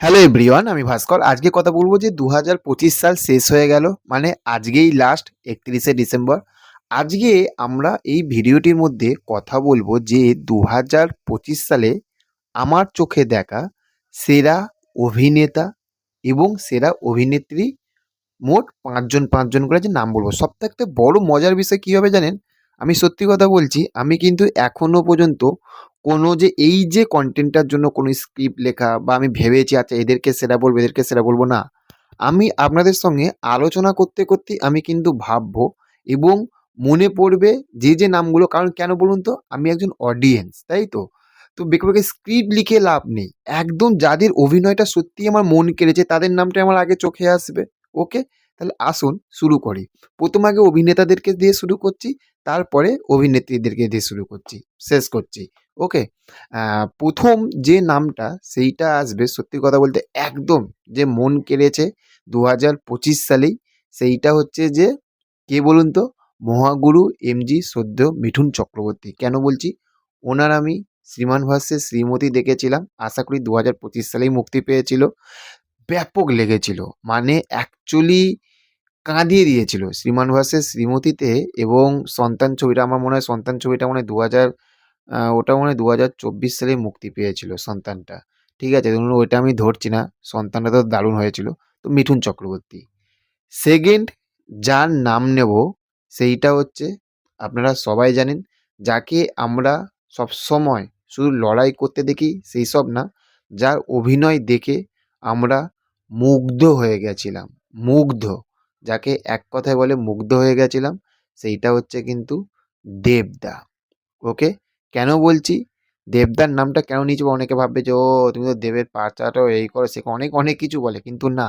Hello everyone, আমি ভাস্কর। আজকে কথা বলবো যে ২০২৫ সাল শেষ হয়ে গেল। মানে আজকেই লাস্ট ৩১শে ডিসেম্বর। আজকে আমরা এই ভিডিওটির মধ্যে কথা বলবো যে ২০২৫ সালে আমার চোখে দেখা সেরা অভিনেতা এবং সেরা অভিনেত্রী মোট ৫ জন করে যে নাম বলবো। সবথেকে বড় মজার বিষয় কী হবে জানেন? আমি সত্যি কথা বলছি, আমি কিন্তু এখনো পর্যন্ত কোনো যে এই যে কনটেন্টটার জন্য কোনো স্ক্রিপ্ট লেখা বা আমি ভেবেছি আচ্ছা এদেরকে সেরা বলবো, এদেরকে সেরা বলবো না। আমি আপনাদের সঙ্গে আলোচনা করতে, করতেই আমি কিন্তু ভাববো এবং মনে পড়বে যে নামগুলো, কারণ কেন বলুন তো? আমি একজন অডিয়েন্স, তাই তো? তো বেঁকে, বেঁকে স্ক্রিপ্ট লিখে লাভ নেই। একদম যাদের অভিনয়টা সত্যিই আমার মন কেড়েছে তাদের নামটাই আমার আগে চোখে আসবে। ওকে? তাহলে আসুন শুরু করি। ১ম আগে অভিনেতাদেরকে দিয়ে শুরু করছি, তারপরে অভিনেত্রীদেরকে দিয়ে শুরু করছি, শেষ করছি। ওকে? ১ম যে নামটা সেইটা আসবে সত্যি কথা বলতে একদম যে মন কেড়েছে ২০২৫ সালেই, সেইটা হচ্ছে যে কে বলুন তো? মহাগুরু এমজি সদ্য মিঠুন চক্রবর্তী। কেন বলছি? ওনার আমি 'শ্রীমান ভার্সেস শ্রীমতী' দেখেছিলাম। আশা করি ২০২৫ সালেই মুক্তি পেয়েছিল। ব্যাপক লেগেছিল। মানে অ্যাকচুয়ালি কাঁদিয়ে দিয়েছিল। 'শ্রীমান ভার্সেস শ্রীমতীতে' এবং 'সন্তান' ছবিটা আমার মনে হয় 'সন্তান' ছবিটা মনে হয় ২০০০ ওটা মনে হয় ২০২৪ সালে মুক্তি পেয়েছিল 'সন্তানটা'। ঠিক আছে? ধরুন ওইটা আমি ধরছি না। 'সন্তানটা' তো দারুণ হয়েছিল। তো মিঠুন চক্রবর্তী। সেকেন্ড যার নাম নেব সেইটা হচ্ছে আপনারা সবাই জানেন, যাকে আমরা সবসময় শুধু লড়াই করতে দেখি সেইসব না, যার অভিনয় দেখে আমরা মুগ্ধ হয়ে গেছিলাম। মুগ্ধ। যাকে এক কথায় বলে মুগ্ধ হয়ে গেছিলাম, সেইটা হচ্ছে কিন্তু দেবদা। ওকে? কেন বলছি? দেবদার নামটা কেন নিয়েছি? অনেকে ভাববে যে, "ও তুমি তো দেবের পাচারও এই করো, সে করো।" অনেক, অনেক কিছু বলে। কিন্তু না।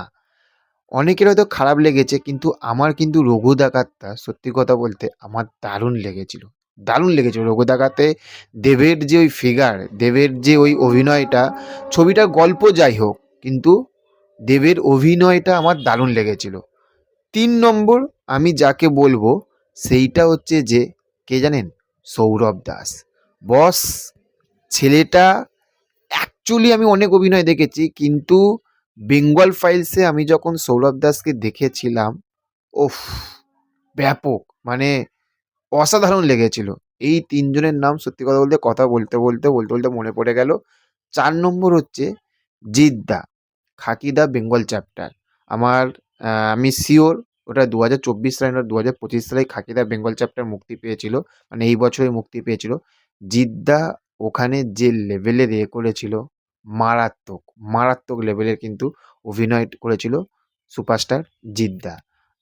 অনেকের হয়তো খারাপ লেগেছে কিন্তু আমার কিন্তু 'রঘু ডাকাতটা' সত্যি কথা বলতে আমার দারুণ লেগেছিল। দারুণ লেগেছিল 'রঘু ডাকাতে' দেবের যে ওই ফিগার, দেবের যে ওই অভিনয়টা, ছবিটার গল্প যাই হোক কিন্তু দেবের অভিনয়টা আমার দারুণ লেগেছিল। ৩ নম্বর আমি যাকে বলবো সেইটা হচ্ছে যে কে জানেন? সৌরভ দাস। বস ছেলেটা অ্যাকচুয়ালি আমি অনেক অভিনয় দেখেছি কিন্তু বেঙ্গল ফাইলসে আমি যখন সৌরভ দাসকে দেখেছিলাম, ওফ! ব্যাপক! মানে অসাধারণ লেগেছিল। এই ৩ জনের নাম সত্যি কথা বলতে কথা বলতে মনে পড়ে গেল। ৪ নম্বর হচ্ছে জিৎদা, খাকিদা বেঙ্গল চ্যাপ্টার। আমার আমি সিওর ওটা ২০২৪ সালে না ২০২৫ সালে খাকিদা বেঙ্গল চ্যাপ্টার মুক্তি পেয়েছিল। মানে এই বছরই মুক্তি পেয়েছিল। জিৎদা ওখানে যে লেভেলের করেছিল, মারাত্মক, মারাত্মক লেভেলের কিন্তু অভিনয় করেছিল সুপারস্টার জিৎদা।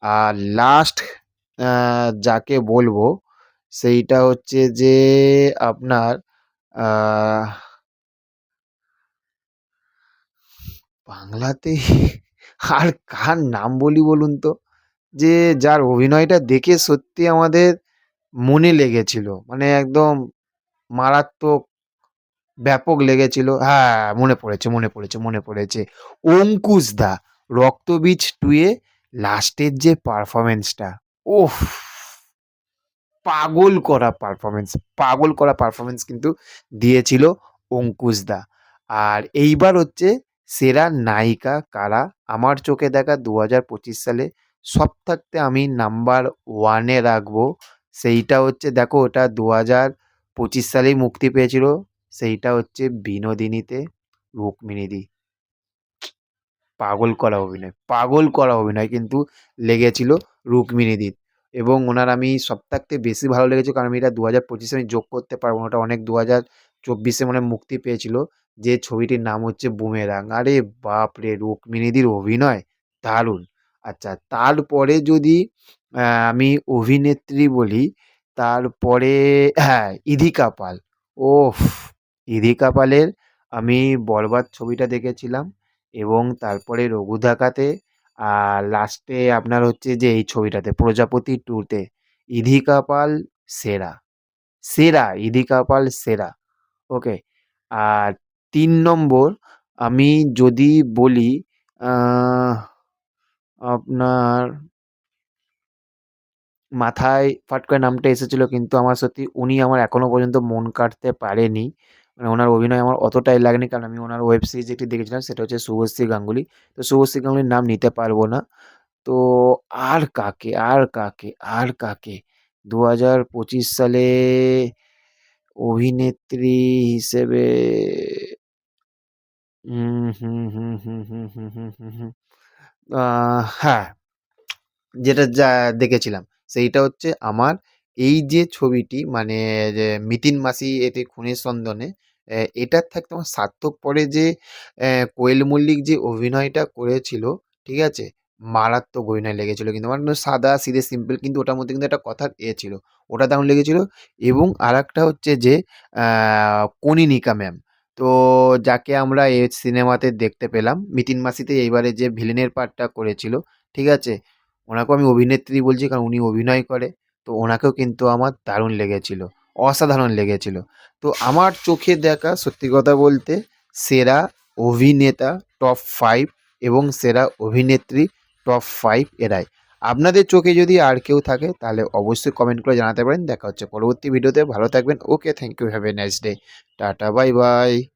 আর লাস্ট আ যাকে বলবো সেইটা হচ্ছে যে আপনার আহ বাংলাতে আর কার নাম বলি বলুন তো? যে যার অভিনয়টা দেখে সত্যি আমাদের মনে লেগেছিল। মানে একদম মারাত্মক ব্যাপক লেগেছিল। হ্যাঁ, মনে পড়েছে। অঙ্কুশ দা 'রক্তবীজ 2' এ লাস্টের যে পারফরম্যান্সটা, ওফ! পাগল করা পারফরম্যান্স কিন্তু দিয়েছিল অঙ্কুশ দা। আর এইবার হচ্ছে সেরা নায়িকা কারা? আমার চোখে দেখা ২০২৫ সালে সব থাকতে আমি নাম্বার 1 এ রাখবো। সেইটা হচ্ছে দেখো ওটা ২০২৫ সালেই মুক্তি পেয়েছিল। সেইটা হচ্ছে বিনোদিনীতে রুক্মিণীদি। পাগল করা অভিনয় কিন্তু লেগেছিল রুক্মিণীদির এবং ওনার আমি সবথাকতে বেশি ভালো লেগেছে কারণ আমি এটা ২০২৫ এ আমি যোগ করতে পারবো না। ওটা অনেক ২০২৪ এ মনে হয় মুক্তি পেয়েছিল। যে ছবিটির নাম হচ্ছে 'বুমেরাং'। আরে বাপরে! রুক্মিণীদির অভিনয় দারুণ। আচ্ছা তারপরে যদি আমি অভিনেত্রী বলি, তারপরে হ্যাঁ, ইধিকা পাল। ওফ! ইধিকা পালের আমি 'বরবাদ' ছবিটা দেখেছিলাম। এবং তারপরে 'রঘু ডাকাতে' আর লাস্টে আপনার হচ্ছে যে এই ছবিটাতে 'প্রজাপতি 2' তে ইধিকা পাল সেরা, ইধিকা পাল সেরা। ওকে? আর ৩ নম্বর আমি যদি বলি আ আপনার মাথায় ফট করে নামটা এসেছিল কিন্তু আমার সত্যি উনি আমার এখনো পর্যন্ত মন কাড়তে পারেনি। মানে ওনার অভিনয় আমার অতটাই লাগেনি, কারণ আমি ওনার ওয়েব সিরিজ একটি দেখেছিলাম, সেটা হচ্ছে শুভশ্রী গাঙ্গুলি। তো শুভশ্রী গাঙ্গুলির নাম নিতে পারবো না। তো আর কাকে, আর কাকে, আর কাকে ২০২৫ সালে অভিনেত্রী হিসেবে হ্যাঁ, যেটা দেখেছিলাম সেইটা হচ্ছে আমার এই যে ছবিটি, মানে যে মিতিন মাসি এতে খুনের সন্ধানে, এটার থাকতে আমার স্বার্থপরে যে কোয়েল মল্লিক যে অভিনয়টা করেছিল, ঠিক আছে? মারাত্মক অভিনয় লেগেছিল কিন্তু আমার কিন্তু সাদা সিধে সিম্পল, কিন্তু ওটার মধ্যে কিন্তু একটা কথার ছিল, ওটা দারুণ লেগেছিল। এবং আরেকটা হচ্ছে যে কনীনিকা ম্যাম, তো যাকে আমরা এই সিনেমাতে দেখতে পেলাম মিতিন মাসিতে এইবারে যে ভিলেনের পার্টটা করেছিল, ঠিক আছে? ওনাকেও আমি অভিনেত্রী বলছি কারণ উনি অভিনয় করে। তো ওনাকেও কিন্তু আমার দারুণ লেগেছিল, অসাধারণ লেগেছিল। তো আমার চোখে দেখা সত্যি কথা বলতে সেরা অভিনেতা টপ 5 এবং সেরা অভিনেত্রী টপ 5 এরাই। আপনাদের চোখে যদি আর কেউ থাকে তাহলে অবশ্যই কমেন্ট করে জানাতে পারেন। দেখা হচ্ছে পরবর্তী ভিডিওতে। ভালো থাকবেন। Okay, thank you, have a nice day. Tata, bye by.